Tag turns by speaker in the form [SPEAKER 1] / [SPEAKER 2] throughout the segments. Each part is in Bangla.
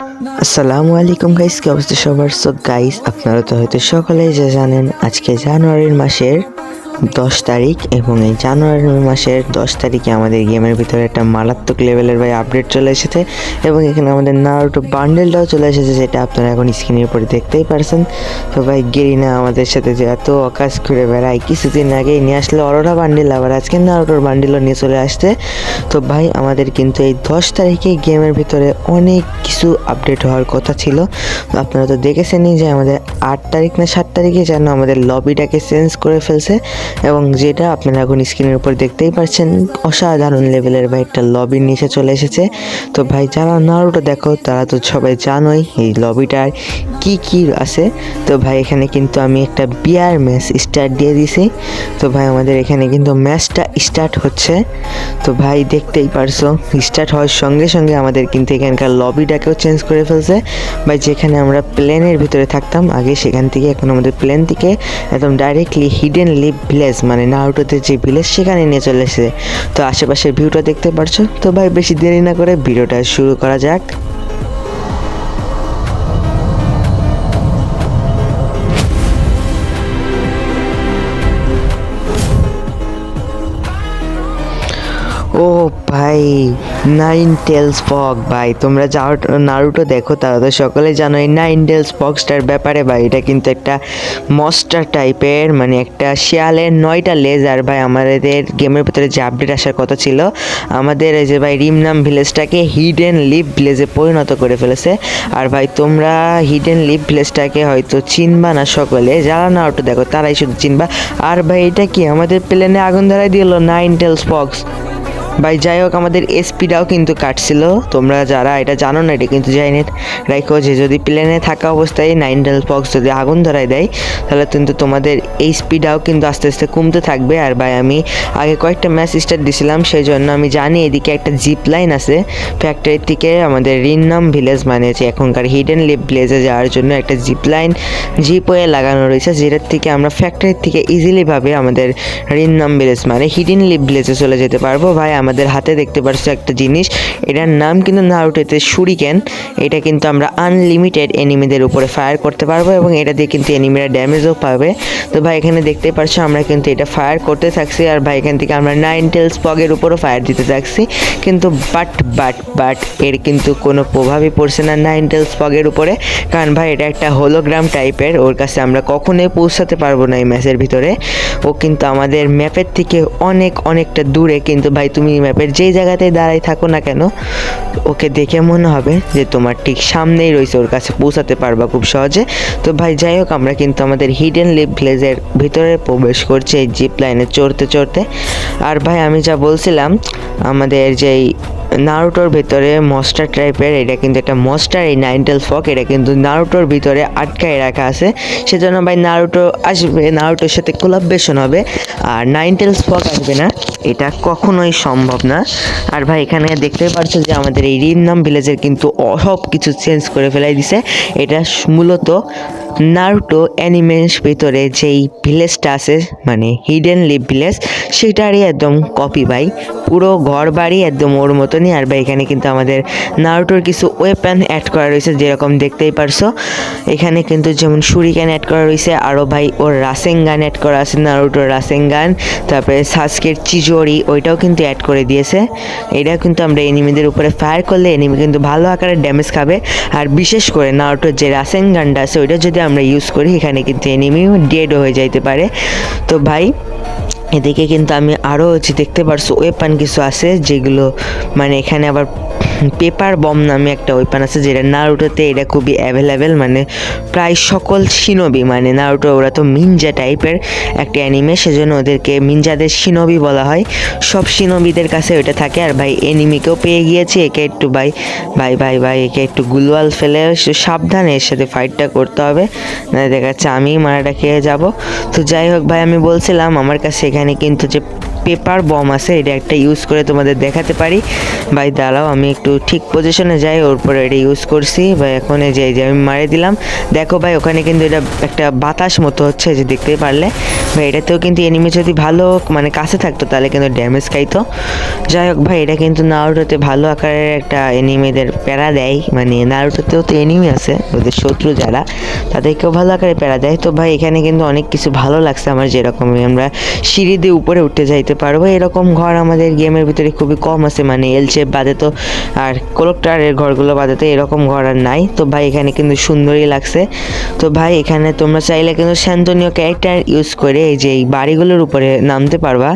[SPEAKER 1] আসসালামু আলাইকুম গাইস, কি অবস্থা সবার? সো গাইস, আপনারা তো হয়তো সকলেই যে জানেন আজকে জানুয়ারির মাসের 10 তারিখ, এবং এই জানুয়ারি মাসের 10 তারিখে আমাদের গেমের ভিতরে একটা মারাত্মক লেভেলের ভাই আপডেট চলে এসেছে, এবং এখানে আমাদের নারুটো বান্ডেলটাও চলে এসেছে, যেটা আপনারা এখন স্ক্রিনের উপরে দেখতেই পারছেন। তো ভাই গেরিনা আমাদের সাথে যে এত আকাশ ঘুরে বেড়ায়, কিছুদিন আগেই নিয়ে আসলে অরোরা বান্ডেল, আবার আজকে নারুটোর বান্ডেলও নিয়ে চলে আসছে। তো ভাই আমাদের কিন্তু এই 10 তারিখে গেমের ভিতরে অনেক কিছু আপডেট হওয়ার কথা ছিল। আপনারা তো দেখেছেনই যে আমাদের 8 তারিখ না 7 তারিখে যেন আমাদের লবিটাকে চেঞ্জ করে ফেলছে, এবং যেটা আপনারা এখন স্ক্রিনের উপর দেখতেই পাচ্ছেন, অসাধারণ লেভেলের ভাই একটা লবির নিচে চলে এসেছে। তো ভাই যারা নারুটো দেখো তারা তো সবাই জানোই এই লবিটার কি আছে। তো ভাই এখানে কিন্তু আমি একটা বিয়ার ম্যাচ স্টার্ট দিয়ে দিছি। তো ভাই আমাদের এখানে কিন্তু ম্যাচটা স্টার্ট হচ্ছে। তো ভাই দেখতেই পারছো, স্টার্ট হওয়ার সঙ্গে সঙ্গে আমাদের কিন্তু এখানকার লবিটাকেও চেঞ্জ করে ফেলছে। ভাই যেখানে আমরা প্লেনের ভিতরে থাকতাম আগে, সেখান থেকে এখন আমাদের প্লেন থেকে একদম ডাইরেক্টলি হিডেন লিভ ভিলেজ, মানে নারুটোতে যে ভিলেজ, সেখানে নিয়ে চলে এসেছে। তো আশেপাশের ভিউটা দেখতে পারছো। তো ভাই বেশি দেরি না করে ভিডিওটা শুরু করা যাক। ও ভাই, 9 টেলস ফগ। ভাই তোমরা যাও নারুটো দেখো তারা তো সকলে জানো এই 9 টেলস ফক্সটার ব্যাপারে। ভাই এটা কিন্তু একটা মস্টার টাইপের, মানে একটা শিয়ালের 9টা লেজ। আর ভাই আমাদের গেমের ভিতরে যে আপডেট আসার কথা ছিল, আমাদের এই যে ভাই রিমনাম ভিলেজটাকে হিডেন লিভ ভিলেজে পরিণত করে ফেলেছে। আর ভাই তোমরা হিডেন লিভ ভিলেজটাকে হয়তো চিনবা না সকলে, যারা নারুটো দেখো তারাই শুধু চিনবা। আর ভাই এটা কি আমাদের প্লেনে আগুন ধরাই দিল 9 টেলস ফক্স। ভাই যাই হোক, আমাদের এসপিটাও কিন্তু কাটছিল। তোমরা যারা এটা জানো না, এটা কিন্তু জানি রাখো যে যদি প্লেনে থাকা অবস্থায় 9 টেলস ফক্স যদি আগুন ধরায় দেয়, তাহলে কিন্তু তোমাদের এই স্পিডাও কিন্তু আস্তে আস্তে কমতে থাকবে। আর ভাই আমি আগে কয়েকটা ম্যাচ স্টার্ট দিছিলাম, সেই জন্য আমি জানি এদিকে একটা জিপ লাইন আছে ফ্যাক্টরির থেকে আমাদের রিননাম ভিলেজ, মানে যে এখনকার হিডেন লিভ ভিলেজে যাওয়ার জন্য একটা জিপওয়ে লাগানো রয়েছে, যেটার থেকে আমরা ফ্যাক্টরির থেকে ইজিলিভাবে আমাদের রিননাম ভিলেজ মানে হিডেন লিভ ভিলেজে চলে যেতে পারবো। ভাই আমাদের হাতে দেখতে পাচ্ছি একটা জিনিস, এটার নাম কিন্তু নারুটোতে শুরিকেন। এটা কিন্তু আমরা আনলিমিটেড এনিমিদের উপরে ফায়ার করতে পারবো, এবং এটা দিয়ে কিন্তু এনিমিরা ড্যামেজও পাবে। তো ভাই এখানে দেখতে পাচ্ছ আমরা কিন্তু এটা ফায়ার করতে থাকছি, আর ভাই এখান থেকে আমরা 9 টেলস ফগের উপরও ফায়ার দিতে থাকছি, কিন্তু বাট এর কিন্তু কোনো প্রভাবই পড়ছে না 9 টেলস ফগের উপরে, কারণ ভাই এটা একটা হোলোগ্রাম টাইপের, ওর কাছে আমরা কখনোই পৌঁছাতে পারবো না এই ম্যাচের ভিতরে। ও কিন্তু আমাদের ম্যাপের থেকে অনেকটা দূরে, কিন্তু ভাই তুমি ম্যাপের যেই জায়গাতেই দাঁড়াই থাকো না কেন, ওকে দেখে মনে হবে যে তোমার ঠিক সামনেই রয়েছে, ওর কাছে পৌঁছাতে পারবা খুব সহজে। তো ভাই যাই হোক, আমরা কিন্তু আমাদের হিডেন লিভ ভিলেজের ভিতরে প্রবেশ করছি এই জিপ লাইনে চড়তে। আর ভাই আমি যা বলছিলাম, আমাদের যেই নারুটোর ভিতরে মস্টার টাইপের, এটা কিন্তু একটা মস্টার, এই 9 টেলস ফগ এটা কিন্তু নারুটোর ভিতরে আটকায় রাখা আছে, সেজন্য ভাই নারুটো আসবে, নারুটোর সাথে কোলাবরেশন হবে, আর 9 টেলস ফগ আসবে না, এটা কখনোই সম্ভব না। আর ভাই এখানে দেখতে পাচ্ছ যে আমাদের এই রিমনাম ভিলেজের কিন্তু সব কিছু চেঞ্জ করে ফেলাই দিছে। এটা মূলত নারুটো অ্যানিমের ভিতরে যেই ভিলেজটা আছে, মানে হিডেন লিভ ভিলেজ, সেটারই একদম কপি ভাই, পুরো ঘর বাড়ি একদম ওর মতনই। আর ভাই এখানে কিন্তু আমাদের নারুটোর কিছু ওয়েপন অ্যাড করা রয়েছে, যেরকম দেখতেই পারছো এখানে কিন্তু যেমন শুরিকেন অ্যাড করা রয়েছে, আরও ভাই ওর রাসেঙ্গান অ্যাড করা আছে, নারুটোর রাসেঙ্গান, তারপরে সাসকের চিজোরি ওইটাও কিন্তু অ্যাড করে দিয়েছে। এটা কিন্তু আমরা এনিমিদের উপরে ফায়ার করলে এনিমি কিন্তু ভালো আকারে ড্যামেজ খাবে, আর বিশেষ করে নারুটোর যে রাসেঙ্গানটা আছে ওইটা যদি আমরা ইউজ করি, এখানে কিন্তু এনিমি ডেডও হয়ে যাইতে পারে। তো ভাই এদিকে কিন্তু আমি আরও দেখতে পারছো ওয়েপন কিছু আছে, যেগুলো মানে এখানে আবার পেপার বম নামে একটা ওয়েপন আছে, যেটা নারুটোতে এটা খুবই অ্যাভেলেবেল, মানে প্রায় সকল শিনোবি, মানে নারুটো ওরা তো মিনজা টাইপের একটা অ্যানিমে, সেজন্য ওদেরকে মিনজাদের শিনোবি বলা হয়, সব শিনোবিদের কাছে ওটা থাকে। আর ভাই এনিমিকেও পেয়ে গিয়েছি, একে একটু ভাই একে একটু গুলওয়াল ফেলে সাবধানে এর সাথে ফাইটটা করতে হবে, না দেখা যাচ্ছে আমি মারাটা খেয়ে যাব। তো যাই হোক ভাই, আমি বলছিলাম আমার কাছে এখানে কিন্তু যে পেপার বম আছে, এটা একটা ইউজ করে তোমাদের দেখাতে পারি ভাই। দাঁড়াও আমি একটু ঠিক পজিশনে যাই, ওর পরে এটা ইউজ করছি ভাই। এখন এই যে আমি মারে দিলাম, দেখো ভাই ওখানে কিন্তু এটা একটা বাতাস মতো হচ্ছে, যে দেখতে পারলে ভাই। এটাতেও কিন্তু এনিমি যদি ভালো মানে কাছে থাকতো তাহলে কিন্তু ড্যামেজ খাইতো। যাই হোক ভাই, এটা কিন্তু নারুটোতে ভালো আকারের একটা এনিমিদের প্যারা দেয়, মানে নারুটোতেও তো এনিমি আছে, ওদের শত্রু যারা, তাদেরকেও ভালো আকারে প্যারা দেয়। তো ভাই এখানে কিন্তু অনেক কিছু ভালো লাগছে আমার, যেরকমই আমরা সিঁড়ি দিয়ে উপরে উঠতে যাইতে পারবো, এরকম ঘর আমাদের গেমের ভিতরে খুবই কম আছে, মানে এল শেপ বাদে তো আর কোলেক্টরের ঘরগুলো বাদে তো এরকম ঘর আর নাই। তো ভাই এখানে কিন্তু সুন্দরই লাগছে। তো ভাই এখানে তোমরা চাইলে কিন্তু শান্তনীয় ক্যারেক্টার ইউজ করে এই যে এই বাড়িগুলোর উপরে নামতে পারবা,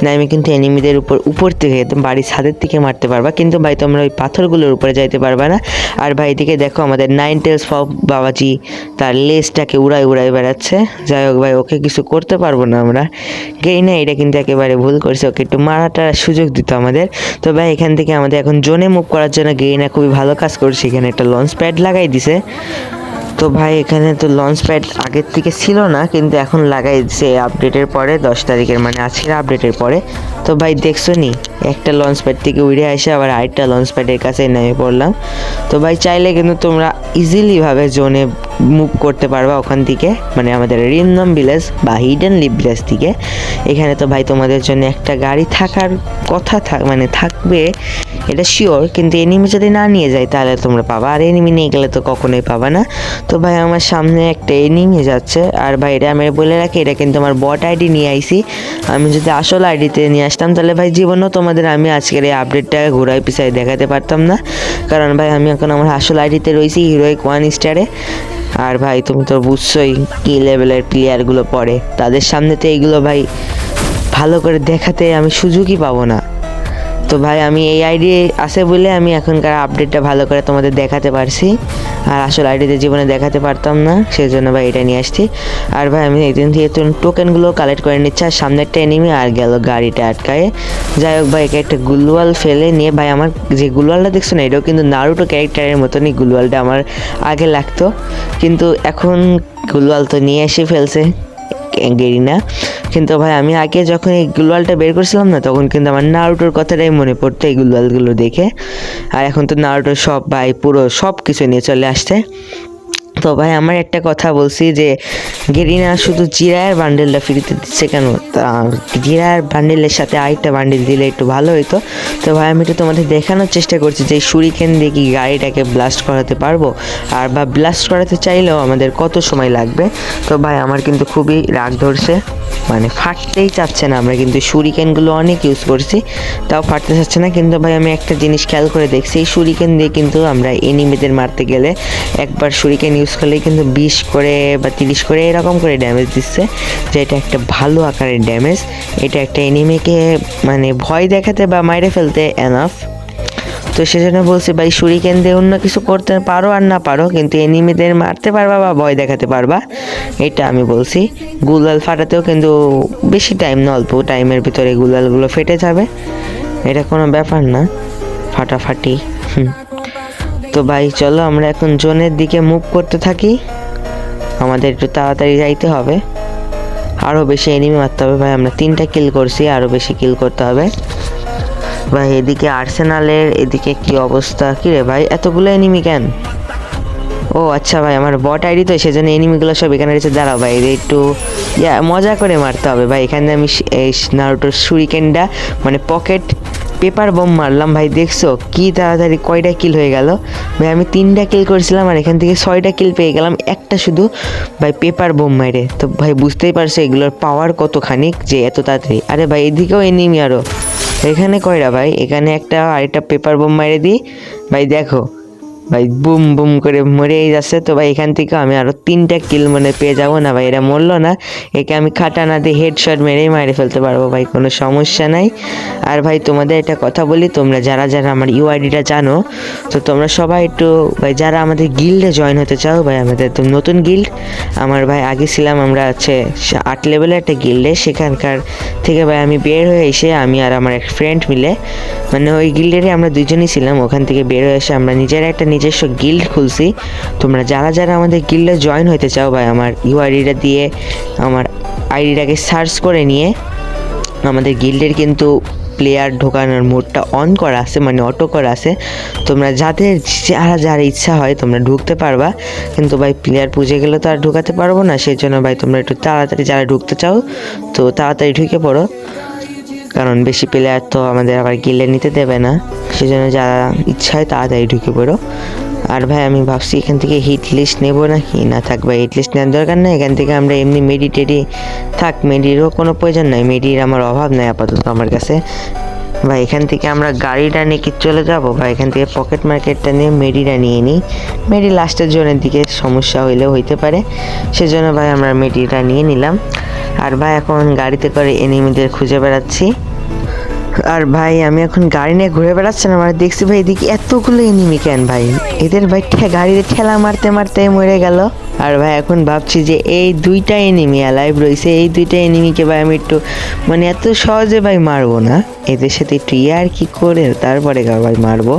[SPEAKER 1] নামে কিন্তু এনিমিদের উপর থেকে বাড়ির ছাদের থেকে মারতে পারবা, কিন্তু ভাই তোমরা ওই পাথরগুলোর উপরে যাইতে পারবা না। আর ভাই এদিকে দেখো আমাদের নাইন টেলস ফক বাবাজি তার লেজটাকে উড়াই বেড়াচ্ছে। যাই হোক ভাই, ওকে কিছু করতে পারবো না আমরা, গেইনা এটা কিন্তু একেবারে ভুল করছে, ওকে একটু মারাটার সুযোগ দিত আমাদের। তো ভাই এখান থেকে আমাদের এখন জোনে মুভ করার জন্য গেইনা খুবই ভালো কাজ করছে, এখানে একটা লঞ্চ প্যাড লাগাই দিছে। তো ভাই এখানে তো লঞ্চ প্যাড আগের থেকে ছিল না, কিন্তু এখন লাগাই দিছে আপডেটের পরে, 10 তারিখের মানে আজকের আপডেটের পরে। তো ভাই দেখছো নি, একটা লঞ্চ প্যাড থেকে উড়ে আসে আবার আরেকটা লঞ্চ প্যাডের কাছে নেমে পড়লাম। তো ভাই চাইলে কিন্তু তোমরা ইজিলিভাবে জোনে মুভ করতে পারবা ওখান থেকে, মানে আমাদের রিনম ভিলেজ বা হিডেন লিভ ভিলেজ থেকে। এখানে তো ভাই তোমাদের জন্য একটা গাড়ি থাকার কথা মানে থাকবে, এটা শিওর, কিন্তু এনিমি যদি না নিয়ে যায় তাহলে তোমরা পাবা, আর এনিমি নিয়ে গেলে তো কখনোই পাবা না। তো ভাই আমার সামনে একটা এনিমি যাচ্ছে, আর ভাই এটা আমি বলে রাখি, এটা কিন্তু আমার বট আইডি নিয়ে আইছি। আমি যদি আসল আইডিতে নিয়ে আসতাম তাহলে ভাই জীবনেও তোমাদের আমি আজকের এই আপডেটটা ঘোরায় পিছায় দেখাতে পারতাম না, কারণ ভাই আমি এখন আমার আসল আইডিতে রয়েছি হিরোইক 1 স্টারে। আর ভাই তুমি তো বুঝছোই কি লেভেলের প্লেয়ারগুলো পড়ে, তাদের সামনে তো এইগুলো ভাই ভালো করে দেখাতে আমি সুযোগই পাবো না। তো ভাই আমি এই আইডি আছে বলে আমি এখনকার আপডেটটা ভালো করে তোমাদের দেখাতে পারছি, আর আসলে আইডিতে জীবনে দেখাতে পারতাম না, সেই জন্য ভাই এটা নিয়ে আসছি। আর ভাই আমি একদিন থেকে টোকেনগুলো কালেক্ট করে নিচ্ছি, আর সামনে একটা এনিমি আর গেল গাড়িটা আটকায়। যাই হোক ভাই একে একটা গুলওয়াল ফেলে নিয়ে, ভাই আমার যে গুলওয়ালটা দেখছো না, এটাও কিন্তু নারুটো ক্যারেক্টারের মতনই গুলওয়ালটা আমার আগে লাগতো, কিন্তু এখন গুলওয়াল তো নিয়ে এসে ফেলছে গেরিনা। কিন্তু ভাই আমি আগে যখন এই গুলওয়ালটা বের করছিলাম না, তখন কিন্তু আমার নারুটোর কথাটাই মনে পড়তো এই গুলওয়ালগুলো দেখে। আর এখন তো নারুটোর সব ভাই পুরো সব কিছু নিয়ে চলে আসছে। তো ভাই আমার একটা কথা বলছি যে গেরিনা শুধু জিরায়ের বান্ডেলটা ফ্রিতে দিচ্ছে কেন, জিরায়ের বান্ডেলের সাথে আরেকটা বান্ডেল দিলে একটু ভালো হতো। তো ভাই আমি তো তোমাদের দেখানোর চেষ্টা করছি যে শুরিকেন দিয়ে কি গাড়িটাকে ব্লাস্ট করাতে পারবো, আর বা ব্লাস্ট করাতে চাইলেও আমাদের কত সময় লাগবে। তো ভাই আমার কিন্তু খুবই রাগ ধরছে, মানে ফাটতেই চাচ্ছে না, আমরা কিন্তু শুরিকেনগুলো অনেক ইউজ করছি তাও ফাটতে চাচ্ছে না। কিন্তু ভাই আমি একটা জিনিস খেয়াল করে দেখছি, এই শুরিকেন দিয়ে কিন্তু আমরা এনিমিদের মারতে গেলে একবার শুরিকেন ইউজ করলেই কিন্তু 20 করে বা 30 করে এরকম করে ড্যামেজ দিচ্ছে, যেটা একটা ভালো আকারের ড্যামেজ। এটা একটা এনিমিকে মানে ভয় দেখাতে বা মাইরে ফেলতে এনাফ। তো সেজন্য বলছি ভাই শুরিকেন দিয়ে অন্য কিছু করতে পারো আর না পারো, কিন্তু এনিমিদের মারতে পারবা বা ভয় দেখাতে পারবা, এটা আমি বলছি। গুলাল ফাটাতেও কিন্তু বেশি টাইম না, অল্প টাইমের ভিতরে গুলালগুলো ফেটে যাবে, এটা কোনো ব্যাপার না, ফাটাফাটি। তো ভাই চলো আমরা এখন জোনের দিকে মুভ করতে থাকি, আমাদের একটু তাড়াতাড়ি যাইতে হবে, আরও বেশি এনিমি মারতে হবে ভাই। আমরা 3টা কিল করছি, আরও বেশি কিল করতে হবে ভাই। এদিকে আর্সেনালের এদিকে কি অবস্থা, কি রে ভাই এতগুলো এনিমি কেন? ও আচ্ছা ভাই আমার বট আইডি তো, সেজন্য এনিমিগুলো সব এখানে রয়েছে। দাঁড়াও ভাই একটু মজা করে মারতে হবে ভাই। এখানে আমি এই নারুটোর শুরিকেনটা মানে পকেট পেপার বোম মারলাম ভাই, দেখছো কি তাড়াতাড়ি কয়টা কিল হয়ে গেল ভাই। আমি 3টা কিল করেছিলাম আর এখান থেকে 6টা কিল পেয়ে গেলাম একটা শুধু ভাই পেপার বোম মারে। তো ভাই বুঝতেই পারছো এগুলোর পাওয়ার কতখানি যে এত তাড়াতাড়ি। আরে ভাই এদিকেও এনিমি, আরও এখানে কয়টা ভাই, এখানে একটা আরেকটা পেপার বোম মেরে দিই ভাই, দেখো ভাই বুম বুম করে মরেই যাচ্ছে। তো ভাই এখান থেকে আমি আরও 3টা কিল মানে পেয়ে যাবো না ভাই, এরা মরলো না, একে আমি খাটানা দিয়ে হেডশট মেরেই মারে ফেলতে পারবো ভাই, কোনো সমস্যা নাই। আর ভাই তোমাদের একটা কথা বলি, তোমরা যারা যারা আমার ইউআইডিটা জানো, তো তোমরা সবাই একটু ভাই যারা আমাদের গিল্ডে জয়েন হতে চাও ভাই, আমাদের তো নতুন গিল্ড, আমার ভাই আগে ছিলাম আমরা 8 লেভেলের একটা গিল্ডে, সেখানকার থেকে ভাই আমি বের হয়ে এসে আমি আর আমার এক ফ্রেন্ড মিলে মানে ওই গিল্ডেরই আমরা দুজনই ছিলাম, ওখান থেকে বের হয়ে এসে আমরা একটা নিজস্ব গিল্ড খুলছি। তোমরা যারা যারা আমাদের গিল্ডে জয়েন হতে চাও ভাই, আমার ইউআইডিটা দিয়ে আমার আইডিটাকে সার্চ করে নিয়ে আমাদের গিল্ডের কিন্তু প্লেয়ার ঢোকানোর মোডটা অন করা আছে, মানে অটো করা আছে। তোমরা যাদের যার ইচ্ছা হয় তোমরা ঢুকতে পারবা, কিন্তু ভাই প্লেয়ার পুজে গেলে তো আর ঢুকাতে পারবো না। সেই জন্য ভাই তোমরা একটু তাড়াতাড়ি যারা ঢুকতে চাও তো তাড়াতাড়ি ঢুকে পড়ো, কারণ বেশি প্লেয়ার তো আমাদের আবার গিল্ডে নিতে দেবে না। সেই জন্য যারা ইচ্ছা হয় তাড়াতাড়ি ঢুকে পড়ো। আর ভাই আমি ভাবছি এখান থেকে হিট লিস্ট নেবো নাকি না, থাক ভাই হিট লিস্ট নেওয়ার দরকার নেই। এখান থেকে আমরা এমনি মেডিটেডি থাক, মেডিরও কোনো প্রয়োজন নাই, মেডির আমার অভাব নাই আপাতত আমার কাছে। ভাই এখান থেকে আমরা গাড়িটা নিয়ে কি চলে যাবো ভাই, এখান থেকে পকেট মার্কেটটা নিয়ে মেডিটা নিয়ে নিই। মেডি লাস্টের জনের দিকে সমস্যা হইলেও হইতে পারে, সেজন্য ভাই আমরা মেডিটা নিয়ে নিলাম। আর ভাই এখন গাড়িতে করে এনিমিদের খুঁজে বেড়াচ্ছি। আর ভাই আমি এখন গাড়ি নিয়ে ঘুরে বেড়াচ্ছিলাম, আমার দেখছি ভাই এদিকে এতগুলো এনিমি কেন ভাই, এদের ভাই গাড়িতে ঠেলা মারতে মারতে মরে গেল। আর ভাই এখন ভাবছি যে এই দুইটা এনিমি অ্যালাইভ রয়েছে, এই দুইটা এনিমিকে ভাই আমি একটু মানে এত সহজে ভাই মারবো না, এদের সাথে একটু ইয়ার কি করে তারপরে ভাই মারবো।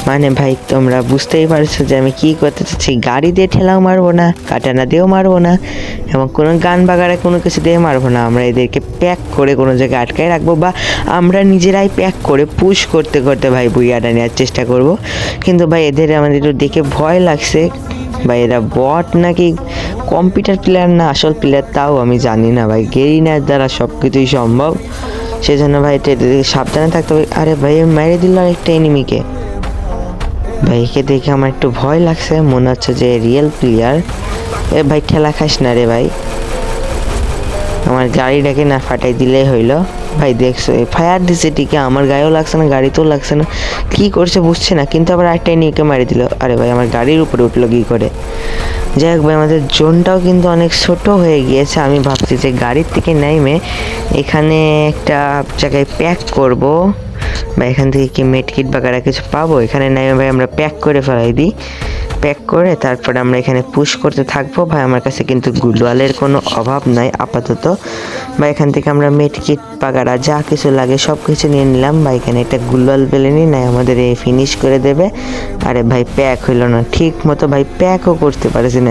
[SPEAKER 1] মানে ভাই তোমরা বুঝতেই পারছো যে আমি কি করতে চাচ্ছি, গাড়ি দিয়ে ঠেলাও মারবো না, কাটানা দিয়েও মারবো না, এবং কোনো গান বাগারে কোনো কিছু দিয়ে মারবো না। আমরা এদেরকে প্যাক করে কোনো জায়গায় আটকায় রাখবো, বা আমরা নিজেরাই প্যাক করে পুশ করতে করতে ভাই বুইয়াটা নেওয়ার চেষ্টা করব। কিন্তু ভাই এদের আমাদের একটু দেখে ভয় লাগছে ভাই, এরা বট নাকি কম্পিউটার প্লেয়ার না আসল প্লেয়ার তাও আমি জানি না ভাই, গেরিনার দ্বারা সব কিছুই সম্ভব। সেজন্য ভাই এটা সাবধানে থাকতে হবে। আরে ভাই মেরে দিল একটা এনিমিকে, ভাই একে দেখে আমার একটু ভয় লাগছে, মনে হচ্ছে যে রিয়েল প্লেয়ার। এ ভাই ঠেলা খাস না রে ভাই, আমার গাড়িটাকে না ফাটাই দিলেই হইলো। ভাই দেখছো ফায়ার দিছে টিকে, আমার গায়েও লাগছে না গাড়িতেও লাগছে না, কি করছে বুঝছে না, কিন্তু আবার একটা নিয়ে মারি দিল। আরে ভাই আমার গাড়ির উপরে উঠলো কি করে। যাই হোক ভাই আমাদের জোনটাও কিন্তু অনেক ছোট হয়ে গিয়েছে, আমি ভাবছি যে গাড়ির থেকে নেমে এখানে একটা জায়গায় প্যাক করব, বা এখান থেকে কি মেডকিট বা গাড়া কিছু পাবো, এখানে নেমে ভাই আমরা প্যাক করে ফেলাই দিই। প্যাক করে তারপরে আমরা এখানে পুশ করতে থাকবো। ভাই আমার কাছে কিন্তু গ্লুয়ালের কোনো অভাব নাই আপাতত, বা এখান থেকে আমরা মেডকিট পাগাড়া যা কিছু লাগে সব কিছু নিয়ে নিলাম। বা এখানে একটা গ্লুয়াল পেলে নিই নাই আমাদের এই ফিনিশ করে দেবে। আরে ভাই প্যাক হইলো না ঠিক মতো, ভাই প্যাকও করতে পারছি না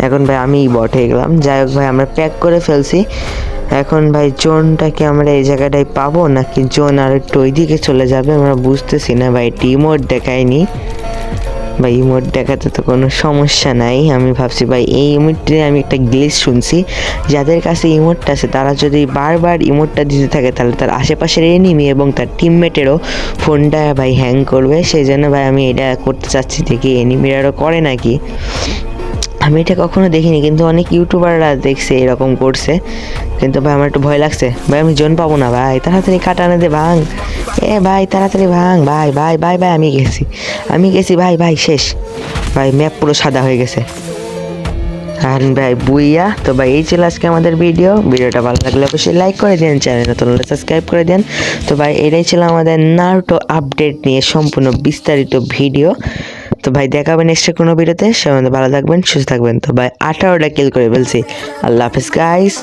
[SPEAKER 1] এখন ভাই আমিই বট হয়ে গেলাম। যাই হোক ভাই আমরা প্যাক করে ফেলছি। এখন ভাই জোনটাকে আমরা এই জায়গাটায় পাবো নাকি জোন আর একটু ওইদিকে চলে যাবে আমরা বুঝতেছি না ভাই, টিমোড দেখায়নি ভাই, ইমোট দেখাতে তো কোনো সমস্যা নাই। আমি ভাবছি ভাই এই ইমোটে আমি একটা গ্লিচ শুনছি, যাদের কাছে ইমোটটা আছে তারা যদি বারবার ইমোটটা দিতে থাকে তাহলে তার আশেপাশের এনিমি এবং তার টিমমেটেরও ফোনটা ভাই হ্যাং করবে। সেই জন্য ভাই আমি এটা করতে চাচ্ছি, দেখি এনিমিরারও করে নাকি। আমি এটা কখনো দেখিনি, কিন্তু অনেক ইউটিউবাররা দেখছে এরকম করছে, কিন্তু ভাই আমার একটু ভয় লাগছে। ভাই আমি জোন পাবো না ভাই, তাড়াতাড়ি কাটানে দে ভাঙ, এ ভাই তাড়াতাড়ি ভাঙ ভাই ভাই ভাই ভাই আমি গেছি ভাই ভাই শেষ ভাই, ম্যাপ পুরো সাদা হয়ে গেছে। আর ভাই বুইয়া তো ভাই এই ছিল আজকে আমাদের ভিডিওটা ভালো লাগলে অবশ্যই লাইক করে দেন, চ্যানেল নতুন হলে সাবস্ক্রাইব করে দেন। তো ভাই এটাই ছিল আমাদের নারুটো আপডেট নিয়ে সম্পূর্ণ বিস্তারিত ভিডিও। তো ভাই দেখাবেন নেক্সট কোনো ভিডিওতে, সে ভালো থাকবেন সুস্থ থাকবেন। তো ভাই 18টা কিল করে ফেলছি। আল্লাহ হাফেজ গাইস।